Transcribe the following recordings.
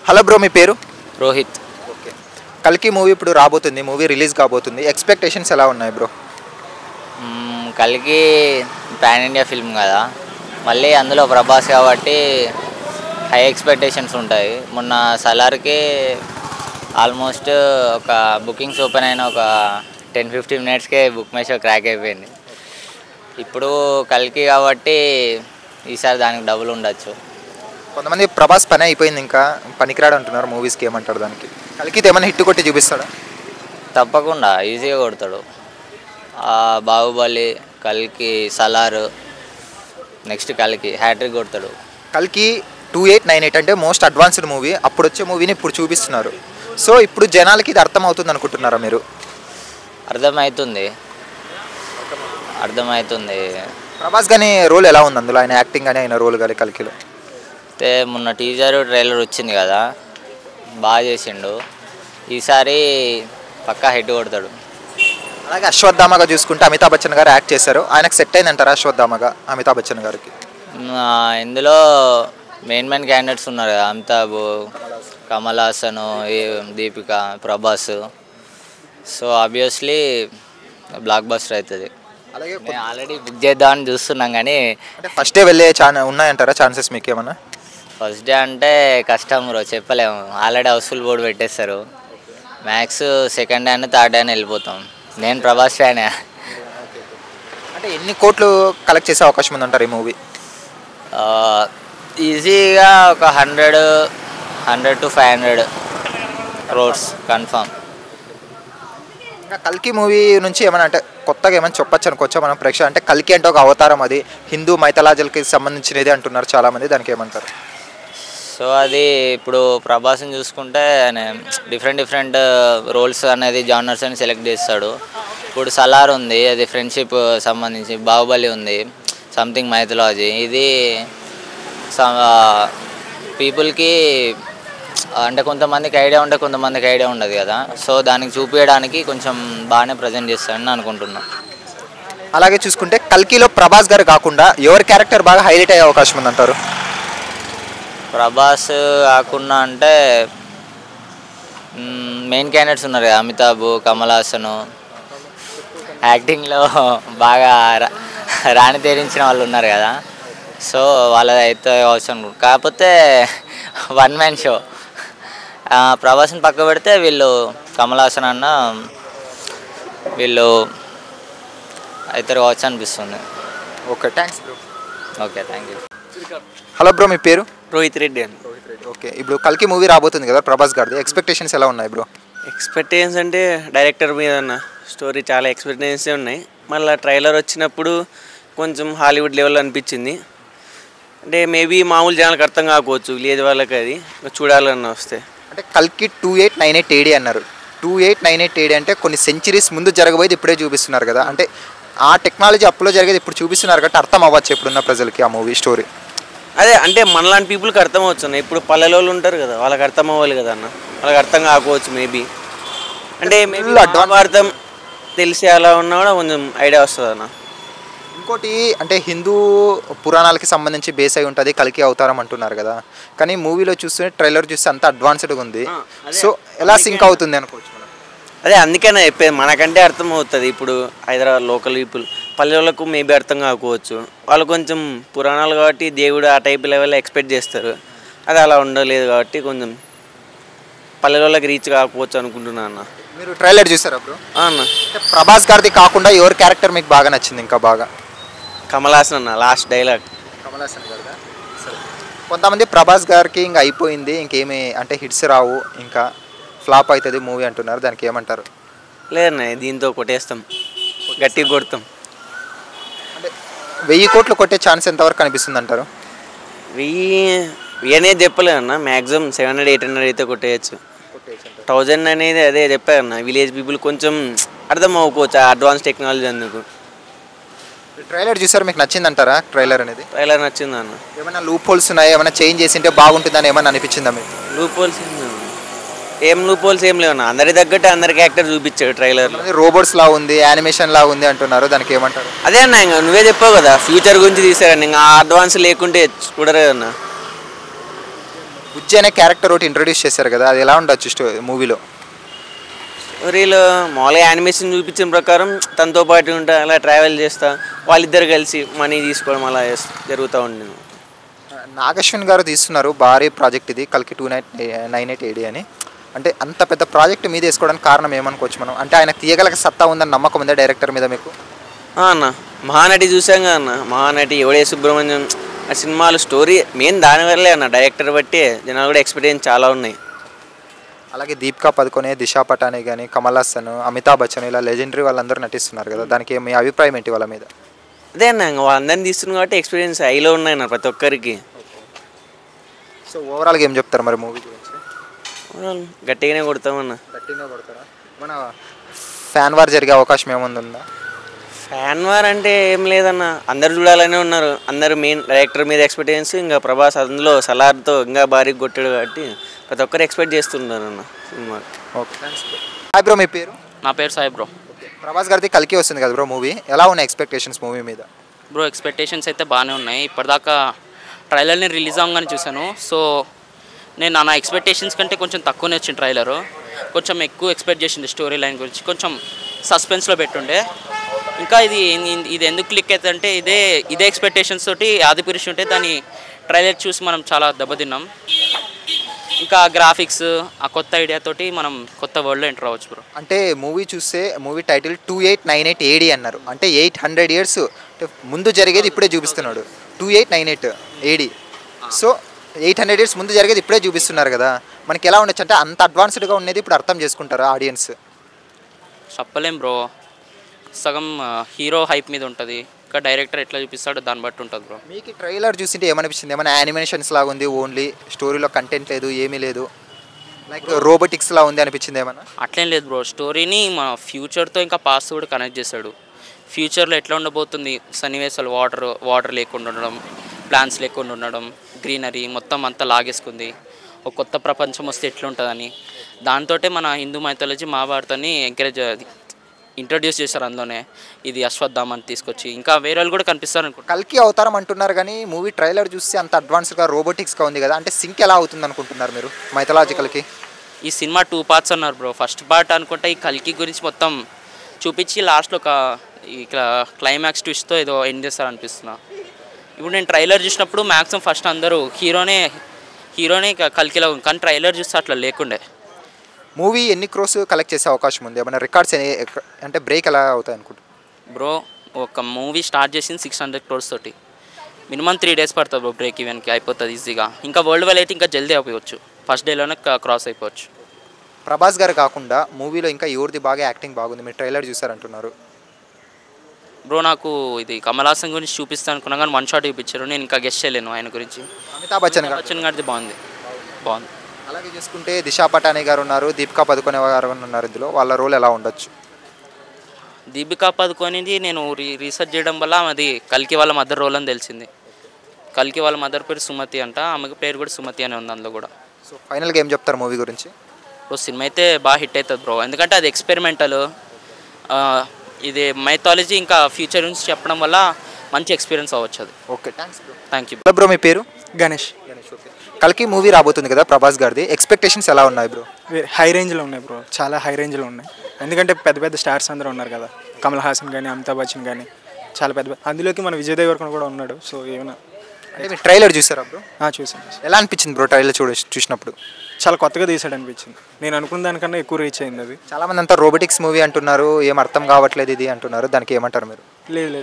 Hello bro, మీ పేరు? Rohit. Okay. కల్కి మూవీ ఇప్పుడు రాబోతుంది, మూవీ రిలీజ్ కాబోతుంది. ఎక్స్పెక్టేషన్స్ ఎలా ఉన్నాయి బ్రో? కల్కి పాన్ ఇండియా ఫిల్మ్ కదా, మళ్ళీ అందులో ప్రభాస్ కాబట్టి హై ఎక్స్పెక్టేషన్స్ ఉంటాయి. మొన్న సలార్కి ఆల్మోస్ట్ ఒక బుకింగ్స్ ఓపెన్ అయిన ఒక 10-15 మినిట్స్కే బుక్ మై షో క్రాక్ అయిపోయింది. ఇప్పుడు కల్కి కాబట్టి ఈసారి దానికి డబుల్ ఉండొచ్చు. కొంతమంది ప్రభాస్ పని అయిపోయింది, ఇంకా పనికిరాడు అంటున్నారు మూవీస్కి. ఏమంటారు దానికి? కల్కి ఏమైనా హిట్ కొట్టి చూపిస్తాడా? తప్పకుండా ఈజీగా కొడతాడు. బాహుబలి, కల్కి, సలార్, నెక్స్ట్ కల్కి హ్యాట్రిక్ కొడతాడు. కల్కి 2898 అంటే మోస్ట్ అడ్వాన్స్డ్ మూవీ. అప్పుడు వచ్చే మూవీని ఇప్పుడు చూపిస్తున్నారు. సో ఇప్పుడు జనాలకి ఇది అర్థం అవుతుంది అనుకుంటున్నారా మీరు? అర్థమవుతుంది. ప్రభాస్ కానీ రోల్ ఎలా ఉంది అందులో? ఆయన యాక్టింగ్ కానీ ఆయన రోల్ కానీ కల్కిలో? అయితే మొన్న టీజర్ ట్రైలర్ వచ్చింది కదా, బాగా చేసిండు. ఈసారి పక్కా హిట్ కొడతాడు. అలాగే అశ్వత్థామగా చూసుకుంటే అమితాబ్ బచ్చన్ గారు యాక్ట్ చేశారు. ఆయనకు సెట్ అయిందంటారా అశ్వత్థామగా అమితాబ్ బచ్చన్ గారికి? ఇందులో మెయిన్ క్యాండిడేట్స్ ఉన్నారు కదా, Amitabh, Kamal Haasan, Deepika, Prabhas. So obviously block buster అవుతుంది. అలాగే ఆల్రెడీ బుక్ చేద్దామని చూస్తున్నాం కానీ ఫస్ట్ డే వెళ్ళే ఉన్నాయంటారా ఛాన్సెస్ మీకు ఏమన్నా? ఫస్ట్ డే అంటే కష్టం బ్రో, చెప్పలేము. ఆల్రెడీ హౌస్ఫుల్ బోర్డు పెట్టేస్తారు. మ్యాక్స్ సెకండ్ డే అని థర్డ్ డే అని వెళ్ళిపోతాం. నేను ప్రభాస్ ఫ్యానే. అంటే ఎన్ని కోట్లు కలెక్ట్ చేసే అవకాశం ఉందంటారు ఈ మూవీ? ఈజీగా ఒక 100 to 500 crores కన్ఫర్మ్. ఇంకా కల్కి మూవీ నుంచి ఏమైనా అంటే కొత్తగా ఏమైనా చెప్పచ్చు అనుకోవచ్చా మనం ప్రేక్షకులు? అంటే కల్కి అంటే ఒక అవతారం, అది హిందూ మైథాలజీకి సంబంధించినది అంటున్నారు చాలామంది. దానికి ఏమంటారు? సో అది ఇప్పుడు ప్రభాస్ని చూసుకుంటే డిఫరెంట్ రోల్స్ అనేది జానర్స్ అని సెలెక్ట్ చేస్తాడు. ఇప్పుడు సలార్ ఉంది, అది ఫ్రెండ్షిప్ సంబంధించి. బాహుబలి ఉంది, సంథింగ్ మైథాలజీ. ఇది పీపుల్కి అంటే కొంతమందికి ఐడియా ఉంటే కొంతమందికి ఐడియా ఉండదు కదా. సో దానికి చూపించడానికి కొంచెం బాగానే ప్రజెంట్ చేస్తాడని అనుకుంటున్నాను. అలాగే చూసుకుంటే కల్కిలో ప్రభాస్ గారు కాకుండా ఎవరి క్యారెక్టర్ బాగా హైలైట్ అయ్యే అవకాశం ఉందంటారు? ప్రభాస్ కాకుండా అంటే మెయిన్ క్యాండిడేట్స్ ఉన్నారు కదా, అమితాబ్, కమల్ హాసన్. యాక్టింగ్లో బాగా రాణి తేరించిన వాళ్ళు ఉన్నారు కదా, సో వాళ్ళది అయితే అవసరం. కాకపోతే వన్ మ్యాన్ షో. ప్రభాస్ని పక్క పెడితే వీళ్ళు కమల్ హాసన్ అన్న వీళ్ళు అయితే కావచ్చు అనిపిస్తుంది. Okay, thanks bro. Okay, thank you. Hello bro, మీ పేరు? రోహిత్ రెడ్డి అని. ఓకే, ఇప్పుడు కల్కి మూవీ రాబోతుంది కదా ప్రభాస్ గారిది, ఎక్స్పెక్టేషన్స్ ఎలా ఉన్నాయి బ్రో? ఎక్స్పెక్టేషన్స్ అంటే డైరెక్టర్ మీద ఉన్న స్టోరీ చాలా ఎక్స్పెక్టేషన్స్ ఉన్నాయి. మళ్ళీ ట్రైలర్ వచ్చినప్పుడు కొంచెం హాలీవుడ్ లెవెల్ అనిపించింది. అంటే మేబీ మామూలు జనాలకు అర్థం కాకపోవచ్చు, విలేజ్ వాళ్ళకి అది చూడాలన్న వస్తే. అంటే కల్కి 2898 AD అన్నారు. 2898 AD అంటే కొన్ని సెంచరీస్ ముందు జరగబోయేది ఇప్పుడే చూపిస్తున్నారు కదా. అంటే ఆ టెక్నాలజీ అప్పులో జరిగేది ఇప్పుడు చూపిస్తున్నారు కాబట్టి అర్థం అవ్వచ్చు ఇప్పుడున్న ప్రజలకి ఆ మూవీ స్టోరీ. అదే అంటే మనలాంటి పీపుల్కి అర్థం అవచ్చు అన్న. ఇప్పుడు పల్లెలో ఉంటారు కదా, వాళ్ళకి అర్థం అవ్వాలి కదా అన్న. వాళ్ళకి అర్థం కాకపోవచ్చు మేబీ. అంటే మేబీ అర్థం తెలిసి అలా ఉన్నా కూడా కొంచెం ఐడియా వస్తుంది అన్న. ఇంకోటి అంటే హిందూ పురాణాలకి సంబంధించి బేస్ అయి ఉంటుంది కల్కి అవతారం అంటున్నారు కదా, కానీ మూవీలో చూస్తే ట్రైలర్ చూస్తే అంత అడ్వాన్స్డ్గా ఉంది. సో ఎలా సింక్ అవుతుంది అనుకోవచ్చు? అదే అందుకనే చెప్పేది, మనకంటే అర్థం అవుతుంది. ఇప్పుడు హైదరాబాద్ లోకల్ పీపుల్, పల్లెలకు మేబీ అర్థం కాకపోవచ్చు. వాళ్ళు కొంచెం పురాణాలు కాబట్టి దేవుడు ఆ టైప్ లెవెల్లో ఎక్స్పెక్ట్ చేస్తారు. అది అలా ఉండలేదు కాబట్టి కొంచెం పల్లెలకు రీచ్ కాకపోవచ్చు అనుకుంటున్నాను అన్న. మీరు ట్రైలర్ చూసారా బ్రో? అన్న ప్రభాస్ గారిది కాకుండా ఎవరి క్యారెక్టర్ మీకు బాగా నచ్చింది? ఇంకా బాగా కమల్ హాసన్ అన్న. లాస్ట్ డైలాగ్ కమల్ హాసన్ గారిదా? సరే, కొంతమంది ప్రభాస్ గారికి ఇంకా అయిపోయింది, ఇంకేమి అంటే హిట్స్ రావు, ఇంకా ఫ్లాప్ అవుతుంది మూవీ అంటున్నారు. దానికి ఏమంటారు? లేదన్న, దీంతో కొట్టేస్తాం, గట్టిగా కొడతాం. అంటే 1000 కోట్లు కొట్టే ఛాన్స్ ఎంతవరకు కనిపిస్తుంది అంటారు? 1000 అనేది చెప్పలేదన్న. మ్యాక్సిమం 700-800 అయితే కొట్టేయచ్చు. 1000 అనేది అదే చెప్పారన్న. విలేజ్ పీపుల్ కొంచెం అర్థం అవ్వకపోవచ్చు అడ్వాన్స్ టెక్నాలజీ అందుకు. ట్రైలర్ చూసారు, మీకు నచ్చింది అంటారా ట్రైలర్ అనేది? ట్రైలర్ నచ్చింది అన్న. ఏమైనా లూప్ హోల్స్ ఉన్నాయా, ఏమైనా చేంజ్ చేసింటే బాగుంటుందని ఏమైనా అనిపించిందా మీకు? లూప్ హోల్స్ ఏం లూప్ హోల్స్ ఏం లేవన్నా. అందరి తగ్గట్టు అందరికి యాక్టర్ చూపించాడు ట్రైలర్. రోబోట్స్ లా ఉంది, యానిమేషన్ లా ఉంది అంటున్నారు. దానికి ఏమంటారు? అదే అన్న, ఇంకా నువ్వే చెప్పావు కదా ఫ్యూచర్ గురించి తీసారని. ఇంకా అడ్వాన్స్ లేకుంటే చూడరు అన్న. బుజ్జి అనే క్యారెక్టర్ ఒకటి ఇంట్రొడ్యూస్ చేశారు కదా, అది ఎలా ఉండొచ్చు మూవీలో? స్టోరీలో మామూలుగా యానిమేషన్ చూపించిన ప్రకారం తనతో పాటు ఉంటా అలా ట్రావెల్ చేస్తా వాళ్ళిద్దరు కలిసి మనీ తీసుకోవడం అలా జరుగుతూ ఉండేది. నాగశ్విన్ గారు తీస్తున్నారు భారీ ప్రాజెక్ట్ ఇది, కల్కి 2998 AD అని. అంటే అంత పెద్ద ప్రాజెక్ట్ మీద వేసుకోవడానికి కారణం ఏమనుకోవచ్చు మనం? అంటే ఆయన తీయగల సత్తా ఉందని నమ్మకం ఉందా డైరెక్టర్ మీద మీకు? అన్న మహానటి చూసాం కదా అన్న, మహానటి ఎవడే సుబ్రహ్మణ్యం ఆ సినిమాలు స్టోరీ మెయిన్ దానివల్లే అన్న, డైరెక్టర్ బట్టి జనాలు కూడా ఎక్స్పీరియన్స్ చాలా ఉన్నాయి. అలాగే దీపికా పదుకొనే, దిశా పటాని కానీ, కమల్ హాసన్, అమితాబ్ బచ్చన్ ఇలా లెజెండరీ వాళ్ళందరూ నటిస్తున్నారు కదా, దానికి మీ అభిప్రాయం ఏంటి వాళ్ళ మీద? అదే అన్న వాళ్ళందరినీ తీస్తున్నారు కాబట్టి ఎక్స్పీరియన్స్ హైలో ఉన్నాయి అన్న ప్రతి ఒక్కరికి. సో ఓవరాల్గా ఏం చెప్తారు మరి మూవీ గురించి? గట్టిగానే కొడతామన్న. గట్టిగా కొడతారా? మన ఫ్యాన్ వార్ జరిగే అవకాశం ఏముందా? ఫ్యాన్ వార్ అంటే ఏం లేదన్న, అందరు చూడాలనే ఉన్నారు. అందరు మెయిన్ డైరెక్టర్ మీద ఎక్స్పెక్టేషన్స్, ఇంకా ప్రభాస్ అందులో సలార్తో ఇంకా భారీ కొట్టాడు కాబట్టి ప్రతి ఒక్కరు ఎక్స్పెక్ట్ చేస్తున్నారు అన్న సినిమా. ఓకే, హాయ్ బ్రో, మీ పేరు? నా పేరు సాయి బ్రో. ప్రభాస్ గారిది కల్కి వస్తుంది కదా బ్రో మూవీ, ఎలా ఉన్నాయి ఎక్స్పెక్టేషన్స్ మూవీ మీద? బ్రో ఎక్స్పెక్టేషన్స్ అయితే బాగానే ఉన్నాయి. ఇప్పటిదాకా ట్రైలర్ని రిలీజ్ అవ్వగానే చూశాను. సో నేను నా ఎక్స్పెక్టేషన్స్ కంటే కొంచెం తక్కువనే వచ్చింది ట్రైలరు. కొంచెం ఎక్కువ ఎక్స్పెక్ట్ చేసింది స్టోరీ లైన్ గురించి, కొంచెం సస్పెన్స్లో పెట్టుండే. ఇంకా ఇది ఎందుకు క్లిక్ అవుతుందంటే ఇదే ఎక్స్పెక్టేషన్స్ తోటి ఆదిపురుషు ఉంటే దాని ట్రైలర్ చూసి మనం చాలా దెబ్బతిన్నాం. ఇంకా గ్రాఫిక్స్ ఆ కొత్త ఐడియాతోటి మనం కొత్త వరల్డ్లో ఎంటర్ అవ్వచ్చు బ్రో. అంటే మూవీ చూస్తే మూవీ టైటిల్ 2898 AD అన్నారు, అంటే 800 years ముందు జరిగేది ఇప్పుడే చూపిస్తున్నాడు. 2898 AD, సో 800 years ముందు జరిగేది ఇప్పుడే చూపిస్తున్నారు కదా, మనకి ఎలా ఉండొచ్చు? అంటే అంత అడ్వాన్స్డ్గా ఉండేది ఇప్పుడు అర్థం చేసుకుంటారా ఆడియన్స్? చెప్పలేం బ్రో, సగం హీరో హైప్ మీద ఉంటుంది, ఇంకా డైరెక్టర్ ఎట్లా చూపిస్తాడో దాన్ని బట్టి ఉంటుంది బ్రో. మీకు ట్రైలర్ చూసింటే ఏమనిపించింది? ఏమైనా యానిమేషన్స్ లాగా ఉంది, ఓన్లీ స్టోరీలో కంటెంట్ లేదు, ఏమీ లేదు, లైక్ రోబోటిక్స్ లా ఉంది అనిపించింది ఏమన్నా? అట్లేం లేదు బ్రో, స్టోరీని మన ఫ్యూచర్తో ఇంకా పాస్ట్ కూడా కనెక్ట్ చేశాడు. ఫ్యూచర్లో ఎట్లా ఉండబోతుంది సన్నివేశాలు, వాటర్ లేకుండా ఉండడం, ప్లాంట్స్ లేకుండా ఉండడం, గ్రీనరీ మొత్తం అంతా లాగేసుకుంది, ఒక కొత్త ప్రపంచం వస్తే ఎట్లుంటుందని దాంతో మన హిందూ మైథాలజీ మహాభారతాన్ని ఇంట్రడ్యూస్ చేశారు. అందులోనే ఇది అశ్వత్థామని తీసుకొచ్చి ఇంకా వేరే వాళ్ళు కూడా కనిపిస్తారు అనుకుంటా. కల్కి అవతారం అంటున్నారు కానీ మూవీ ట్రైలర్ చూస్తే అంత అడ్వాన్స్గా రోబోటిక్స్గా ఉంది కదా, అంటే సింక్ ఎలా అవుతుంది అనుకుంటున్నారు మీరు మైథలాజికల్కి? ఈ సినిమా 2 parts అన్నారు బ్రో. ఫస్ట్ పార్ట్ అనుకుంటా ఈ కల్కి గురించి మొత్తం చూపించి లాస్ట్లో ఒక ఇట్లా క్లైమాక్స్ ట్విస్ట్తో ఏదో ఎండ్ చేస్తారు అనిపిస్తున్నా. ఇప్పుడు నేను ట్రైలర్ చూసినప్పుడు మ్యాక్సిమం ఫస్ట్ అందరూ హీరోనే కల్కిలో ఉంది, కానీ ట్రైలర్ చూస్తే అట్లా లేకుండే. మూవీ ఎన్ని క్రోస్ కలెక్ట్ చేసే అవకాశం ఉంది? ఏమైనా రికార్డ్స్ అంటే బ్రేక్ ఎలా అవుతాయి అనుకుంటా బ్రో? ఒక మూవీ స్టార్ట్ చేసింది 600 crores తోటి, మినిమం 3 days పడుతుంది బ్రో బ్రేక్ ఈవెన్కి, అయిపోతుంది ఈజీగా. ఇంకా వరల్డ్ వైడ్ అయితే ఇంకా జల్దీ అయిపోవచ్చు, ఫస్ట్ డేలోనే క్రాస్ అయిపోవచ్చు. ప్రభాస్ గారు కాకుండా మూవీలో ఇంకా ఎవరిది బాగా యాక్టింగ్ బాగుంది? మీరు ట్రైలర్ చూసారంటున్నారు బ్రో. నాకు ఇది కమల్ హాసన్ గురించి చూపిస్తాను అనుకున్నా కానీ 1 shot చూపించారు, నేను ఇంకా గెస్ట్ చేయలేను ఆయన గురించి. అమితాబ్ బచ్చన్ గారిది బాగుంది. అలాగే చూసుకుంటే దిశా పటాని గారు ఉన్నారు, దీపికా పదుకొనే గారు ఉన్నారు, ఇందులో వాళ్ళ రోల్ ఎలా ఉండొచ్చు? దీపికా పదుకొనేది నేను రీసెర్చ్ చేయడం వల్ల అది కల్కి వాళ్ళ మదర్ రోల్ అని తెలిసింది. కల్కి వాళ్ళ మదర్ పేరు సుమతి అంట, ఆమెకు పేరు కూడా సుమతి అని ఉంది అందులో కూడా. సో ఫైనల్గా ఏం చెప్తారు మూవీ గురించి? సినిమా అయితే బాగా హిట్ అవుతుంది బ్రో, ఎందుకంటే అది ఎక్స్పెరిమెంటల్, ఇది మైథాలజీ ఇంకా ఫ్యూచర్ గురించి చెప్పడం వల్ల మంచి ఎక్స్పీరియన్స్ అవ్వచ్చు అది. Okay, thank you bro. మీ పేరు? గణేష్. ఓకే, కల్కి మూవీ రాబోతుంది కదా ప్రభాస్ గారిది, ఎక్స్పెక్టేషన్స్ ఎలా ఉన్నాయి బ్రో? హై రేంజ్లో ఉన్నాయి బ్రో, చాలా హై రేంజ్లో ఉన్నాయి. ఎందుకంటే పెద్ద పెద్ద స్టార్స్ అందరూ ఉన్నారు కదా, కమల్ హాసన్ కానీ, అమితాబ్ బచ్చన్ కానీ, చాలా పెద్ద అందులోకి మన విజయ్ దేవరకొండ కూడా ఉన్నాడు. సో ఏమైనా అంటే మీరు ట్రైలర్ చూసారా బ్రో? చూసాను. ఎలా అనిపించింది బ్రో ట్రైలర్ చూసినప్పుడు? చాలా కొత్తగా తీసాడు అనిపించింది, నేను అనుకున్న దానికన్నా ఎక్కువ రీచ్ అయింది అది. చాలామంది అంతా రోబోటిక్స్ మూవీ అంటున్నారు, ఏం అర్థం కావట్లేదు ఇది అంటున్నారు, దానికి ఏమంటారు మీరు? లేదు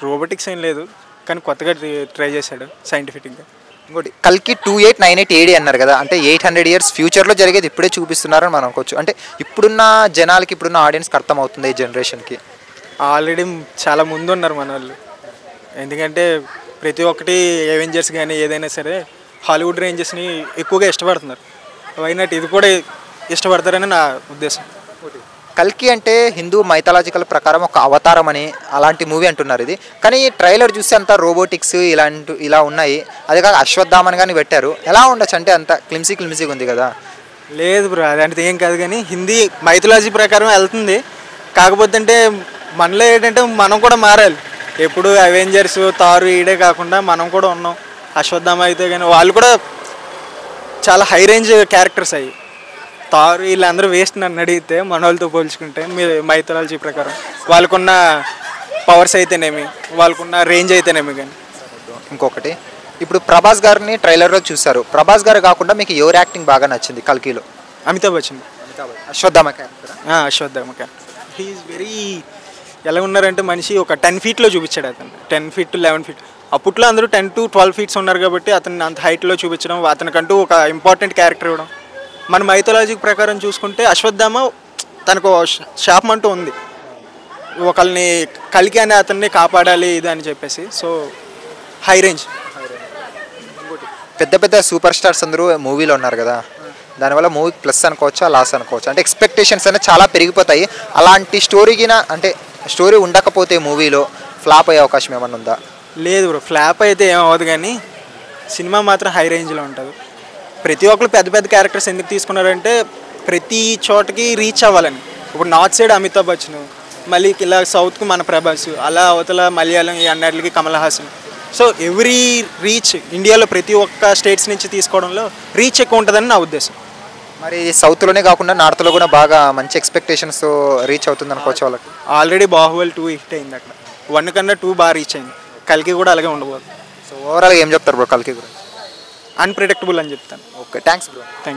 రోబోటిక్స్ ఏం లేదు, కానీ కొత్తగా ట్రై చేశాడు సైంటిఫిక్గా. ఇంకోటి కల్కి 2898 AD అన్నారు కదా, అంటే 800 years ఫ్యూచర్లో జరిగేది ఇప్పుడే చూపిస్తున్నారని మనం అనుకోవచ్చు. అంటే ఇప్పుడున్న జనాలకి, ఇప్పుడున్న ఆడియన్స్కి అర్థమవుతుంది ఈ జనరేషన్కి? ఆల్రెడీ చాలా ముందు ఉన్నారు మన వాళ్ళు, ఎందుకంటే ప్రతి ఒక్కటి అవెంజర్స్ కానీ ఏదైనా సరే హాలీవుడ్ రేంజెస్ని ఎక్కువగా ఇష్టపడుతున్నారు. వైనాట్ ఇది కూడా ఇష్టపడతారని నా ఉద్దేశం. కల్కి అంటే హిందూ మైథాలజికల్ ప్రకారం ఒక అవతారం అని అలాంటి మూవీ అంటున్నారు ఇది, కానీ ట్రైలర్ చూస్తే అంతా రోబోటిక్స్ ఇలా ఉన్నాయి, అదే కాక అశ్వత్థామని కానీ పెట్టారు, ఎలా ఉండొచ్చు? అంటే అంత క్లిమ్సీగా ఉంది కదా. లేదు బ్రో, అదంటే ఏం కాదు, కానీ హిందీ మైథాలజీ ప్రకారం వెళ్తుంది. కాకపోతే అంటే మనలో ఏంటంటే మనం కూడా మారాలి. ఎప్పుడు అవెంజర్స్ తారు ఈడే కాకుండా మనం కూడా ఉన్నాం. అశ్వత్థామ అయితే కానీ వాళ్ళు కూడా చాలా హై రేంజ్ క్యారెక్టర్స్ అయ్యి. థార్ వీళ్ళందరూ వేస్ట్ నన్ను అడిగితే మన వాళ్ళతో పోల్చుకుంటే మీ మైథాలజీ ప్రకారం వాళ్ళకున్న పవర్స్ అయితేనేమి, వాళ్ళకున్న రేంజ్ అయితేనేమి. కానీ ఇంకొకటి, ఇప్పుడు ప్రభాస్ గారిని ట్రైలర్లో చూశారు. ప్రభాస్ గారు కాకుండా మీకు ఎవరు యాక్టింగ్ బాగా నచ్చింది కల్కిలో? Amitabh Bachchan, Ashwatthama character. Ashwatthama character he's very, ఎలా ఉన్నారంటే మనిషి ఒక 10 ఫీట్లో చూపించాడు అతను. 10 ఫీట్ to 11 ఫీట్. అప్పట్లో అందరూ 10 to 12 ఫీట్స్ ఉన్నారు కాబట్టి అతన్ని అంత హైట్లో చూపించడం, అతనికంటూ ఒక ఇంపార్టెంట్ క్యారెక్టర్ ఇవ్వడం. మన మైథాలజీ ప్రకారం చూసుకుంటే అశ్వత్థామ తనకు శాపం అంటూ ఉంది, ఒకళ్ళని కల్కి అనే అతన్ని కాపాడాలి ఇది అని చెప్పేసి. So high range. పెద్ద పెద్ద సూపర్ స్టార్స్ అందరూ మూవీలో ఉన్నారు కదా, దానివల్ల మూవీ ప్లస్ అనుకోవచ్చా లాస్ అనుకోవచ్చు? అంటే ఎక్స్పెక్టేషన్స్ అనేవి చాలా పెరిగిపోతాయి. అలాంటి స్టోరీకిన అంటే స్టోరీ ఉండకపోతే మూవీలో ఫ్లాప్ అయ్యే అవకాశం ఏమన్నా ఉందా? లేదు బ్రో, ఫ్లాప్ అయితే ఏమవ్వదు, కానీ సినిమా మాత్రం హై రేంజ్లో ఉంటుంది. ప్రతి ఒక్కరు పెద్ద పెద్ద క్యారెక్టర్స్ ఎందుకు తీసుకున్నారంటే ప్రతి చోటకి రీచ్ అవ్వాలని. ఇప్పుడు నార్త్ సైడ్ అమితాబ్ బచ్చన్, మళ్ళీ ఇలా సౌత్కి మన ప్రభాస్, అలా అవతల మలయాళం ఈ అన్నిటికి Kamal Haasan. So every reach ఇండియాలో ప్రతి ఒక్క స్టేట్స్ నుంచి తీసుకోవడంలో రీచ్ ఎక్కువ ఉంటుందని నా ఉద్దేశం. మరి సౌత్లోనే కాకుండా నార్త్లో కూడా బాగా మంచి ఎక్స్పెక్టేషన్స్ రీచ్ అవుతుంది అనుకోవచ్చు వాళ్ళకి. ఆల్రెడీ బాహుబలి 2 హిట్ అయింది, అక్కడ 1 కన్నా 2 బాగా రీచ్ అయింది. కల్కి కూడా అలాగే ఉండబోతుంది. సో ఓవరాల్గా ఏం చెప్తారు బ్రో కల్కి గురించి? అన్ప్రెడిక్టబుల్ అని చెప్తాను. Okay, thanks bro. Thank you.